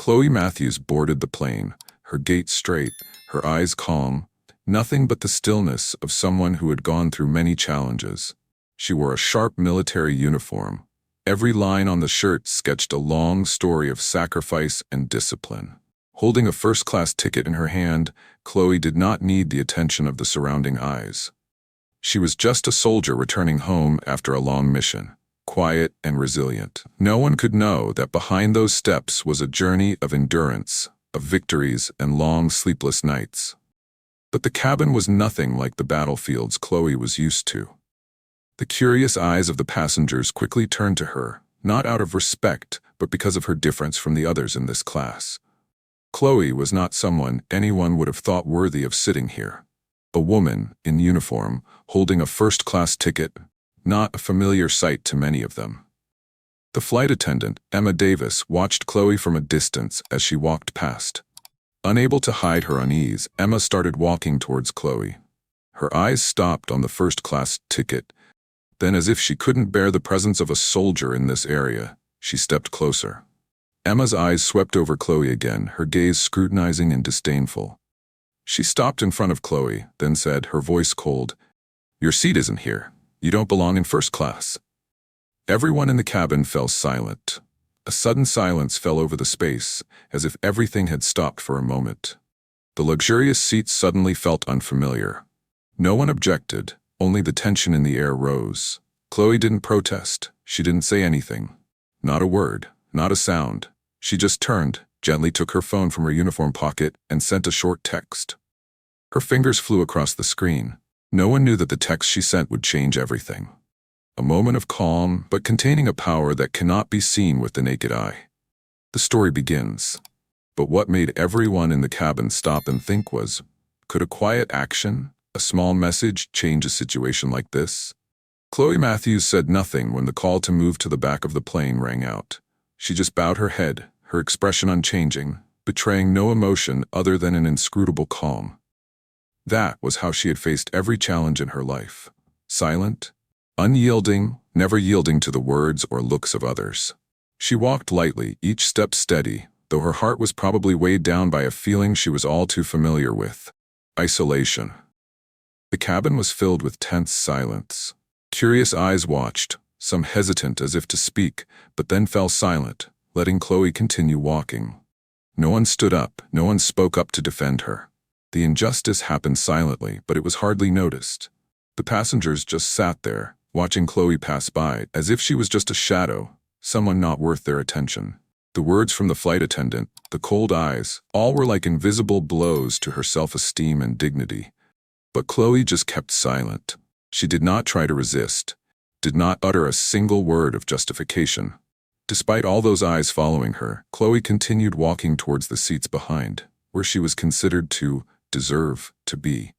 Chloe Matthews boarded the plane, her gait straight, her eyes calm, nothing but the stillness of someone who had gone through many challenges. She wore a sharp military uniform. Every line on the shirt sketched a long story of sacrifice and discipline. Holding a first-class ticket in her hand, Chloe did not need the attention of the surrounding eyes. She was just a soldier returning home after a long mission, quiet and resilient. No one could know that behind those steps was a journey of endurance, of victories and long sleepless nights. But the cabin was nothing like the battlefields Chloe was used to. The curious eyes of the passengers quickly turned to her, not out of respect, but because of her difference from the others in this class. Chloe was not someone anyone would have thought worthy of sitting here. A woman, in uniform, holding a first-class ticket, not a familiar sight to many of them. The flight attendant, Emma Davis, watched Chloe from a distance as she walked past. Unable to hide her unease, Emma started walking towards Chloe. Her eyes stopped on the first-class ticket. Then, as if she couldn't bear the presence of a soldier in this area, she stepped closer. Emma's eyes swept over Chloe again, her gaze scrutinizing and disdainful. She stopped in front of Chloe, then said, her voice cold, "Your seat isn't here. You don't belong in first class." Everyone in the cabin fell silent. A sudden silence fell over the space, as if everything had stopped for a moment. The luxurious seats suddenly felt unfamiliar. No one objected, only the tension in the air rose. Chloe didn't protest. She didn't say anything. Not a word, not a sound. She just turned, gently took her phone from her uniform pocket, and sent a short text. Her fingers flew across the screen. No one knew that the text she sent would change everything. A moment of calm, but containing a power that cannot be seen with the naked eye. The story begins. But what made everyone in the cabin stop and think was, could a quiet action, a small message, change a situation like this? Chloe Matthews said nothing when the call to move to the back of the plane rang out. She just bowed her head, her expression unchanging, betraying no emotion other than an inscrutable calm. That was how she had faced every challenge in her life. Silent, unyielding, never yielding to the words or looks of others. She walked lightly, each step steady, though her heart was probably weighed down by a feeling she was all too familiar with: isolation. The cabin was filled with tense silence. Curious eyes watched, some hesitant as if to speak, but then fell silent, letting Chloe continue walking. No one stood up, no one spoke up to defend her. The injustice happened silently, but it was hardly noticed. The passengers just sat there, watching Chloe pass by, as if she was just a shadow, someone not worth their attention. The words from the flight attendant, the cold eyes, all were like invisible blows to her self-esteem and dignity. But Chloe just kept silent. She did not try to resist, did not utter a single word of justification. Despite all those eyes following her, Chloe continued walking towards the seats behind, where she was considered to deserve to be.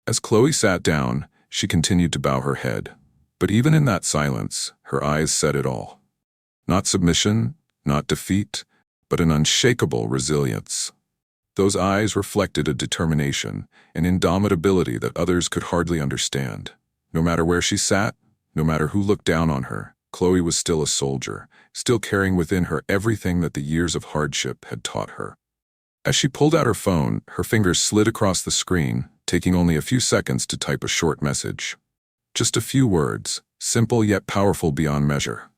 As Chloe sat down, she continued to bow her head. But even in that silence, her eyes said it all. Not submission, not defeat, but an unshakable resilience. Those eyes reflected a determination, an indomitability that others could hardly understand. No matter where she sat, no matter who looked down on her, Chloe was still a soldier, still carrying within her everything that the years of hardship had taught her. As she pulled out her phone, her fingers slid across the screen, taking only a few seconds to type a short message. Just a few words, simple yet powerful beyond measure.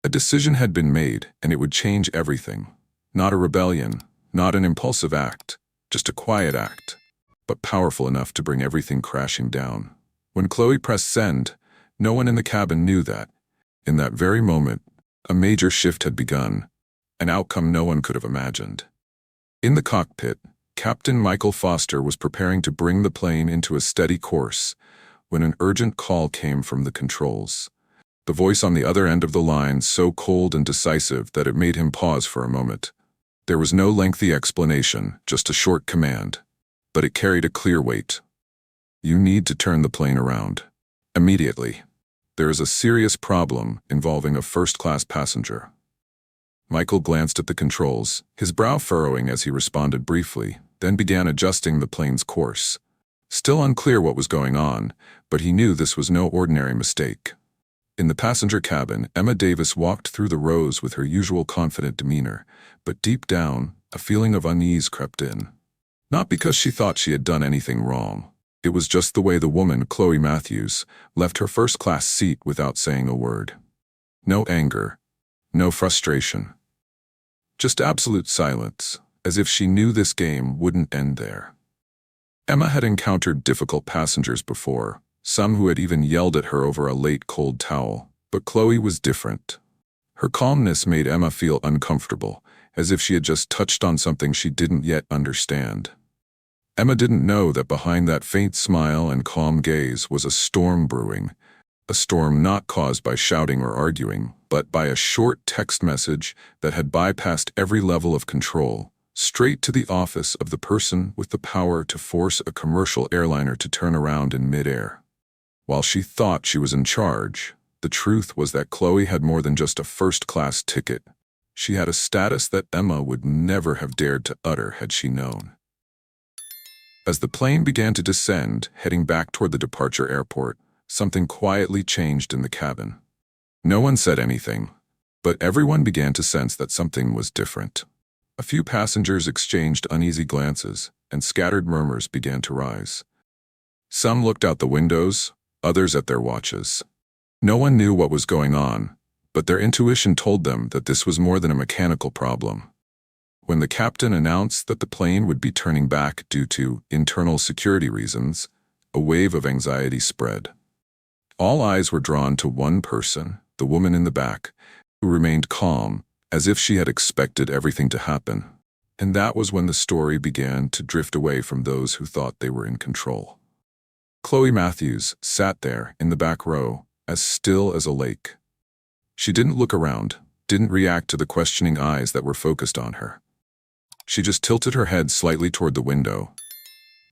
A decision had been made, and it would change everything. Not a rebellion, not an impulsive act, just a quiet act, but powerful enough to bring everything crashing down. When Chloe pressed send, no one in the cabin knew that, in that very moment, a major shift had begun, an outcome no one could have imagined. In the cockpit, Captain Michael Foster was preparing to bring the plane into a steady course when an urgent call came from the controls. The voice on the other end of the line so cold and decisive that it made him pause for a moment. There was no lengthy explanation, just a short command, but it carried a clear weight. You need to turn the plane around. Immediately. There is a serious problem involving a first-class passenger. Michael glanced at the controls, his brow furrowing as he responded briefly, then began adjusting the plane's course. Still unclear what was going on, but he knew this was no ordinary mistake. In the passenger cabin, Emma Davis walked through the rows with her usual confident demeanor, but deep down, A feeling of unease crept in. Not because she thought she had done anything wrong. It was just the way the woman, Chloe Matthews, left her first-class seat without saying a word. No anger, no frustration. Just absolute silence, as if she knew this game wouldn't end there. Emma had encountered difficult passengers before, some who had even yelled at her over a late cold towel, but Chloe was different. Her calmness made Emma feel uncomfortable, as if she had just touched on something she didn't yet understand. Emma didn't know that behind that faint smile and calm gaze was a storm brewing, a storm not caused by shouting or arguing, but by a short text message that had bypassed every level of control, straight to the office of the person with the power to force a commercial airliner to turn around in midair. While she thought she was in charge, the truth was that Chloe had more than just a first-class ticket. She had a status that Emma would never have dared to utter had she known. As the plane began to descend, heading back toward the departure airport, something quietly changed in the cabin. No one said anything, but everyone began to sense that something was different. A few passengers exchanged uneasy glances, and scattered murmurs began to rise. Some looked out the windows, others at their watches. No one knew what was going on, but their intuition told them that this was more than a mechanical problem. When the captain announced that the plane would be turning back due to internal security reasons, a wave of anxiety spread. All eyes were drawn to one person, the woman in the back, who remained calm, as if she had expected everything to happen. And that was when the story began to drift away from those who thought they were in control. Chloe Matthews sat there in the back row, as still as a lake. She didn't look around, didn't react to the questioning eyes that were focused on her. She just tilted her head slightly toward the window,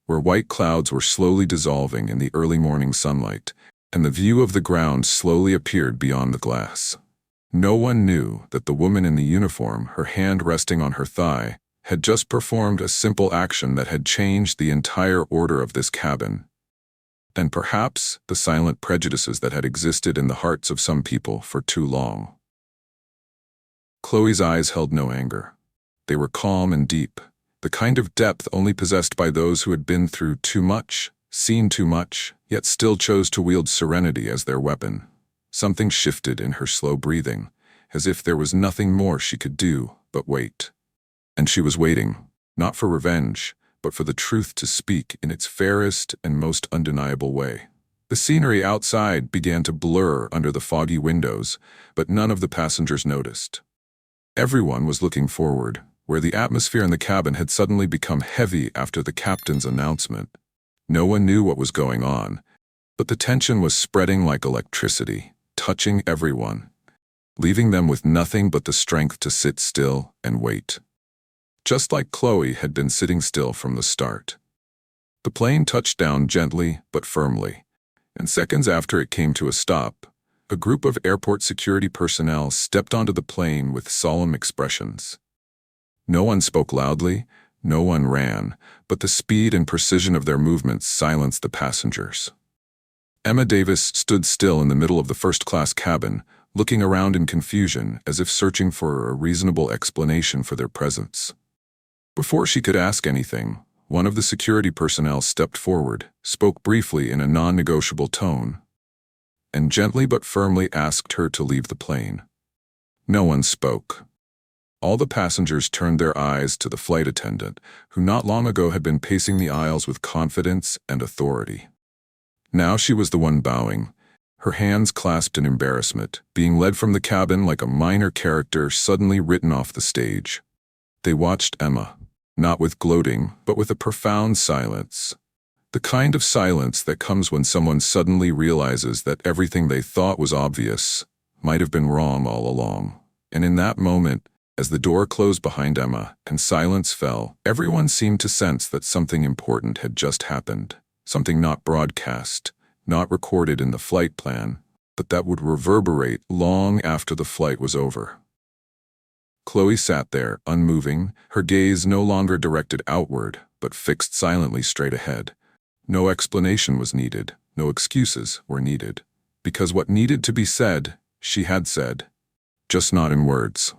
where white clouds were slowly dissolving in the early morning sunlight, and the view of the ground slowly appeared beyond the glass. No one knew that the woman in the uniform, her hand resting on her thigh, had just performed a simple action that had changed the entire order of this cabin, and perhaps the silent prejudices that had existed in the hearts of some people for too long. Chloe's eyes held no anger. They were calm and deep, the kind of depth only possessed by those who had been through too much, seen too much, yet still chose to wield serenity as their weapon. Something shifted in her slow breathing, as if there was nothing more she could do but wait. And she was waiting, not for revenge, but for the truth to speak in its fairest and most undeniable way. The scenery outside began to blur under the foggy windows, but none of the passengers noticed. Everyone was looking forward, where the atmosphere in the cabin had suddenly become heavy after the captain's announcement. No one knew what was going on, but the tension was spreading like electricity, touching everyone, leaving them with nothing but the strength to sit still and wait. Just like Chloe had been sitting still from the start. The plane touched down gently but firmly, and seconds after it came to a stop, a group of airport security personnel stepped onto the plane with solemn expressions. No one spoke loudly, no one ran, but the speed and precision of their movements silenced the passengers. Emma Davis stood still in the middle of the first-class cabin, looking around in confusion as if searching for a reasonable explanation for their presence. Before she could ask anything, one of the security personnel stepped forward, spoke briefly in a non-negotiable tone, and gently but firmly asked her to leave the plane. No one spoke. All the passengers turned their eyes to the flight attendant, who not long ago had been pacing the aisles with confidence and authority. Now she was the one bowing, her hands clasped in embarrassment, being led from the cabin like a minor character suddenly written off the stage. They watched Emma, not with gloating, but with a profound silence. The kind of silence that comes when someone suddenly realizes that everything they thought was obvious might have been wrong all along. And in that moment, as the door closed behind Emma and silence fell, everyone seemed to sense that something important had just happened, something not broadcast, not recorded in the flight plan, but that would reverberate long after the flight was over. Chloe sat there, unmoving, her gaze no longer directed outward, but fixed silently straight ahead. No explanation was needed, no excuses were needed, because what needed to be said, she had said, just not in words.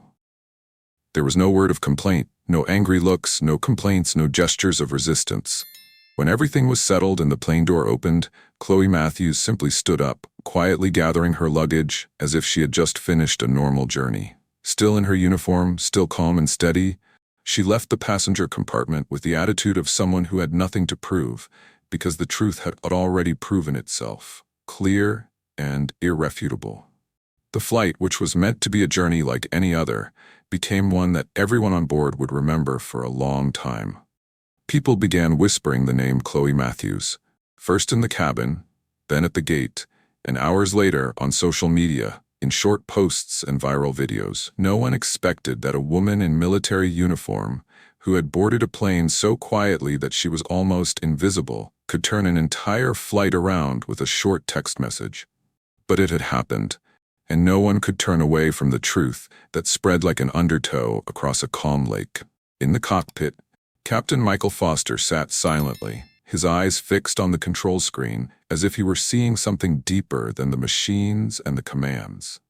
There was no word of complaint, No angry looks, no complaints, no gestures of resistance. When everything was settled and the plane door opened, Chloe Matthews simply stood up, quietly gathering her luggage as if she had just finished a normal journey. Still in her uniform, still calm and steady, she left the passenger compartment with the attitude of someone who had nothing to prove, because the truth had already proven itself, clear and irrefutable. The flight, which was meant to be a journey like any other, became one that everyone on board would remember for a long time. People began whispering the name Chloe Matthews, first in the cabin, then at the gate, and hours later on social media, in short posts and viral videos. No one expected that a woman in military uniform, who had boarded a plane so quietly that she was almost invisible, could turn an entire flight around with a short text message. But it had happened, and no one could turn away from the truth that spread like an undertow across a calm lake. In the cockpit, Captain Michael Foster sat silently, his eyes fixed on the control screen as if he were seeing something deeper than the machines and the commands.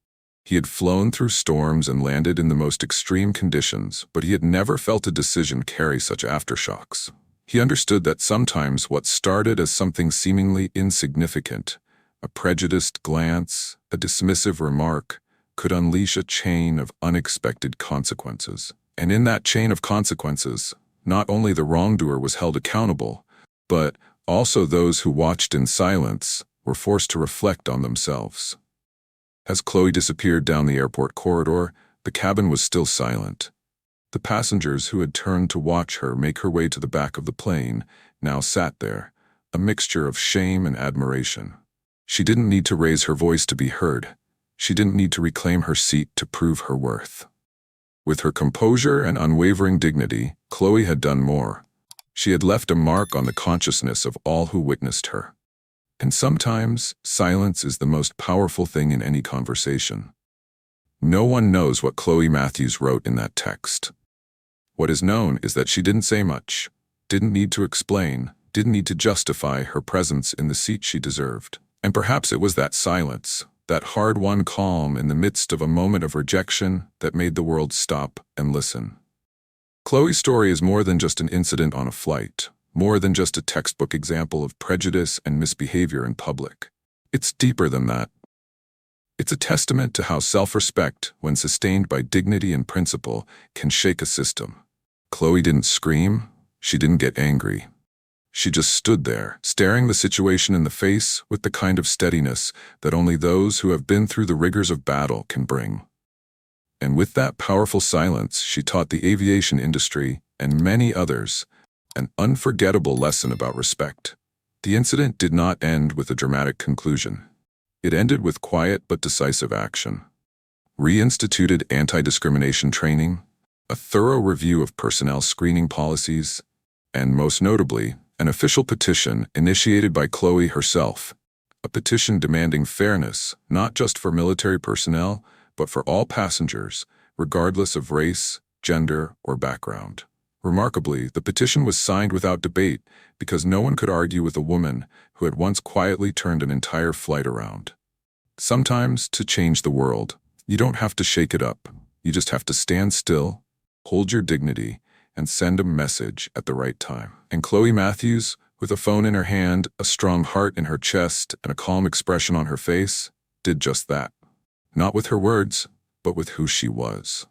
He had flown through storms and landed in the most extreme conditions, but he had never felt a decision carry such aftershocks. He understood that sometimes what started as something seemingly insignificant, a prejudiced glance, a dismissive remark, could unleash a chain of unexpected consequences. And in that chain of consequences, not only the wrongdoer was held accountable, but also those who watched in silence were forced to reflect on themselves. As Chloe disappeared down the airport corridor, the cabin was still silent. The passengers who had turned to watch her make her way to the back of the plane now sat there, a mixture of shame and admiration. She didn't need to raise her voice to be heard. She didn't need to reclaim her seat to prove her worth. With her composure and unwavering dignity, Chloe had done more. She had left a mark on the consciousness of all who witnessed her. And sometimes, silence is the most powerful thing in any conversation. No one knows what Chloe Matthews wrote in that text. What is known is that she didn't say much, didn't need to explain, didn't need to justify her presence in the seat she deserved. And perhaps it was that silence, that hard-won calm in the midst of a moment of rejection, that made the world stop and listen. Chloe's story is more than just an incident on a flight, more than just a textbook example of prejudice and misbehavior in public. It's deeper than that. It's a testament to how self-respect, when sustained by dignity and principle, can shake a system. Chloe didn't scream, she didn't get angry. She just stood there, staring the situation in the face with the kind of steadiness that only those who have been through the rigors of battle can bring. And with that powerful silence, she taught the aviation industry, and many others, an unforgettable lesson about respect. The incident did not end with a dramatic conclusion. It ended with quiet but decisive action. Reinstituted anti-discrimination training, a thorough review of personnel screening policies, and most notably, an official petition initiated by Chloe herself, a petition demanding fairness not just for military personnel, but for all passengers, regardless of race, gender, or background. Remarkably, the petition was signed without debate because no one could argue with a woman who had once quietly turned an entire flight around. Sometimes, to change the world, you don't have to shake it up. You just have to stand still, hold your dignity, and send a message at the right time. And Chloe Matthews, with a phone in her hand, a strong heart in her chest, and a calm expression on her face, did just that. Not with her words, but with who she was.